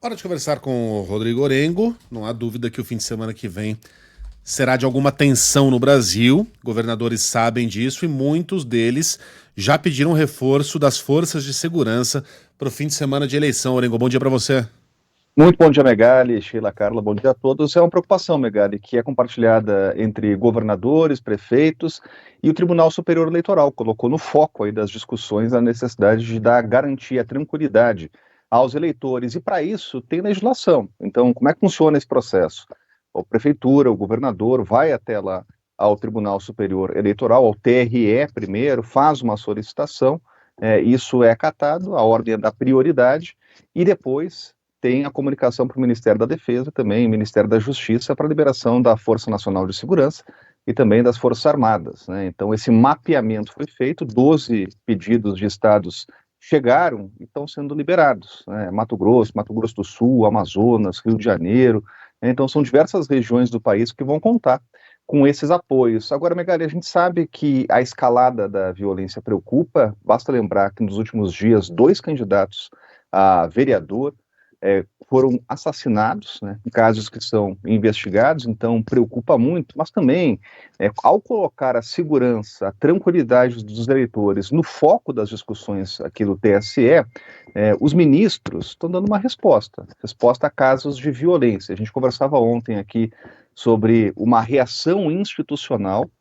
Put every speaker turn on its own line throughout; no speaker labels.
Hora de conversar com o Rodrigo Orengo. Não há dúvida que o fim de semana que vem será de alguma tensão no Brasil. Governadores sabem disso e muitos deles já pediram reforço das forças de segurança para o fim de semana de eleição. Orengo, bom dia para você.
Muito bom dia, Megali, Sheila, Carla, bom dia a todos. É uma preocupação, Megali, que é compartilhada entre governadores, prefeitos e o Tribunal Superior Eleitoral. Colocou no foco aí das discussões a necessidade de dar garantia, tranquilidade aos eleitores. E para isso tem legislação. Então, como é que funciona esse processo? A prefeitura, o governador vai até lá ao Tribunal Superior Eleitoral, ao TRE primeiro, faz uma solicitação, isso é acatado, a ordem é da prioridade, e depois tem a comunicação para o Ministério da Defesa também, o Ministério da Justiça, para a liberação da Força Nacional de Segurança e também das Forças Armadas, né? Então, esse mapeamento foi feito, 12 pedidos de estados chegaram e estão sendo liberados, né? Mato Grosso do Sul, Amazonas, Rio de Janeiro, né? Então são diversas regiões do país que vão contar com esses apoios. Agora, Megali, a gente sabe que a escalada da violência preocupa, basta lembrar que nos últimos dias, dois candidatos a vereador foram assassinados, né, em casos que são investigados, então preocupa muito, mas também, ao colocar a segurança, a tranquilidade dos eleitores no foco das discussões aqui do TSE, os ministros estão dando uma resposta a casos de violência. A gente conversava ontem aqui sobre uma reação institucional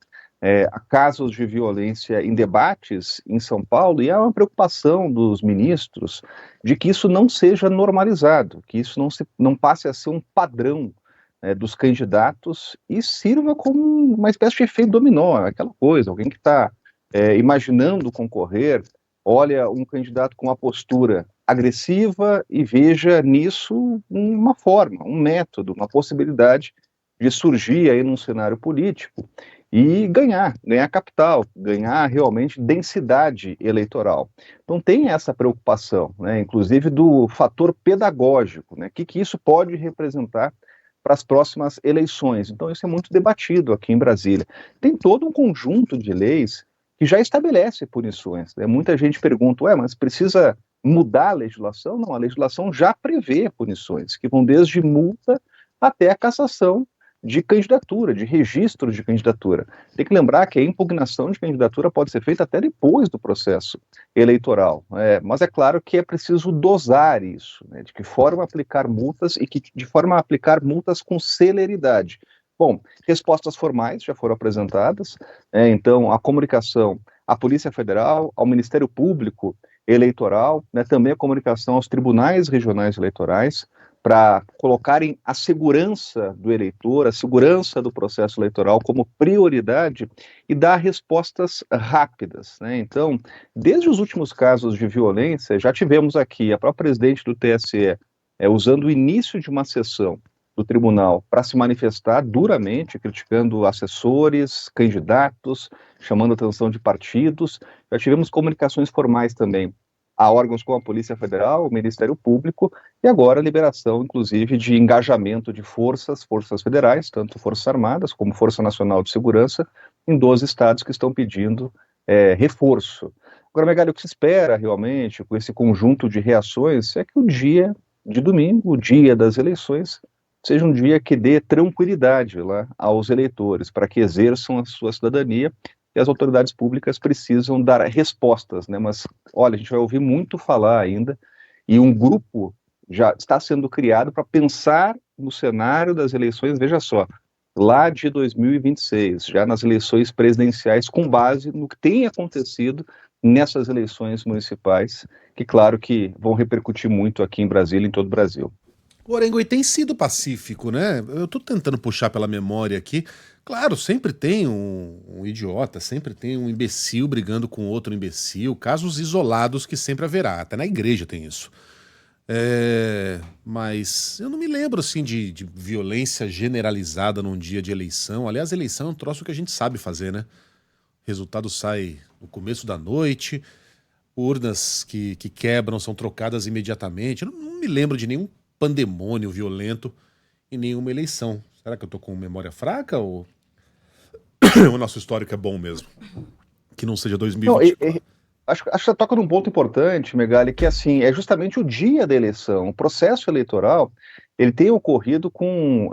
a casos de violência em debates em São Paulo, e há uma preocupação dos ministros de que isso não seja normalizado, que isso não passe a ser um padrão dos candidatos e sirva como uma espécie de efeito dominó, aquela coisa, alguém que está imaginando concorrer, olha um candidato com uma postura agressiva e veja nisso uma forma, um método, uma possibilidade de surgir aí num cenário político e ganhar capital, ganhar realmente densidade eleitoral. Então tem essa preocupação, né, inclusive do fator pedagógico, né, que isso pode representar para as próximas eleições. Então isso é muito debatido aqui em Brasília. Tem todo um conjunto de leis que já estabelece punições, né? Muita gente pergunta, mas precisa mudar a legislação? Não, a legislação já prevê punições, que vão desde multa até a cassação de candidatura, de registro de candidatura. Tem que lembrar que a impugnação de candidatura pode ser feita até depois do processo eleitoral, mas é claro que é preciso dosar isso, né, de que forma aplicar multas e de forma a aplicar multas com celeridade. Bom, respostas formais já foram apresentadas, então a comunicação à Polícia Federal, ao Ministério Público Eleitoral, né, também a comunicação aos tribunais regionais eleitorais, para colocarem a segurança do eleitor, a segurança do processo eleitoral como prioridade e dar respostas rápidas, né? Então, desde os últimos casos de violência, já tivemos aqui a própria presidente do TSE usando o início de uma sessão do tribunal para se manifestar duramente, criticando assessores, candidatos, chamando a atenção de partidos. Já tivemos comunicações formais também a órgãos como a Polícia Federal, o Ministério Público, e agora a liberação, inclusive, de engajamento de forças federais, tanto Forças Armadas como Força Nacional de Segurança, em 12 estados que estão pedindo reforço. Agora, Megali, o que se espera realmente com esse conjunto de reações é que o dia de domingo, o dia das eleições, seja um dia que dê tranquilidade lá aos eleitores, para que exerçam a sua cidadania, e as autoridades públicas precisam dar respostas, né? Mas, olha, a gente vai ouvir muito falar ainda, e um grupo já está sendo criado para pensar no cenário das eleições, veja só, lá de 2026, já nas eleições presidenciais, com base no que tem acontecido nessas eleições municipais, que claro que vão repercutir muito aqui em Brasília e em todo o Brasil.
O Orengo tem sido pacífico, né? Eu tô tentando puxar pela memória aqui. Claro, sempre tem um idiota, sempre tem um imbecil brigando com outro imbecil, casos isolados que sempre haverá, até na igreja tem isso. Mas eu não me lembro assim de violência generalizada num dia de eleição. Aliás, eleição é um troço que a gente sabe fazer, né? O resultado sai no começo da noite, urnas que quebram são trocadas imediatamente. Eu não me lembro de nenhum pandemônio violento em nenhuma eleição. Será que eu tô com memória fraca ou o nosso histórico é bom mesmo? Que não seja
Não,
2024.
Acho que você toca num ponto importante, Megali, que assim, é justamente o dia da eleição. O processo eleitoral, ele tem ocorrido com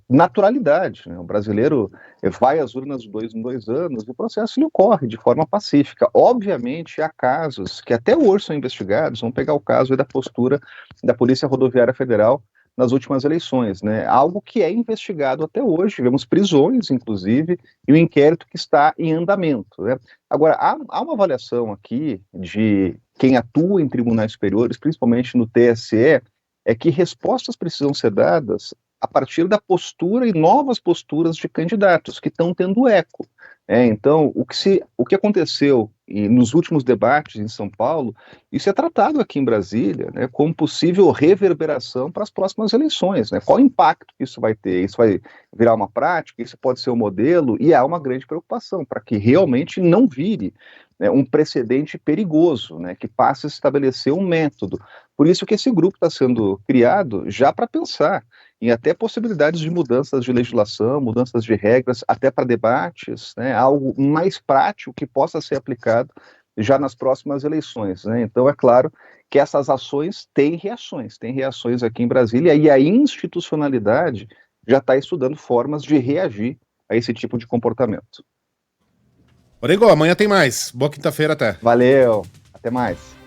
naturalidade, né? O brasileiro vai às urnas de 2 em 2 anos e o processo ele ocorre de forma pacífica. Obviamente, há casos que até hoje são investigados, vamos pegar o caso aí da postura da Polícia Rodoviária Federal nas últimas eleições, né? Algo que é investigado até hoje, tivemos prisões, inclusive, e o inquérito que está em andamento, né? Agora, há uma avaliação aqui de quem atua em tribunais superiores, principalmente no TSE, é que respostas precisam ser dadas a partir da postura e novas posturas de candidatos que estão tendo eco. Então, o que aconteceu nos últimos debates em São Paulo, isso é tratado aqui em Brasília, né, como possível reverberação para as próximas eleições. Né? Qual o impacto que isso vai ter? Isso vai virar uma prática? Isso pode ser um modelo? E há uma grande preocupação para que realmente não vire, né, um precedente perigoso, né, que passe a estabelecer um método. Por isso que esse grupo está sendo criado já para pensar em até possibilidades de mudanças de legislação, mudanças de regras, até para debates, né, algo mais prático que possa ser aplicado já nas próximas eleições. Né? Então, é claro que essas ações têm reações aqui em Brasília, e a institucionalidade já está estudando formas de reagir a esse tipo de comportamento.
Orego, amanhã tem mais. Boa quinta-feira até.
Valeu, até mais.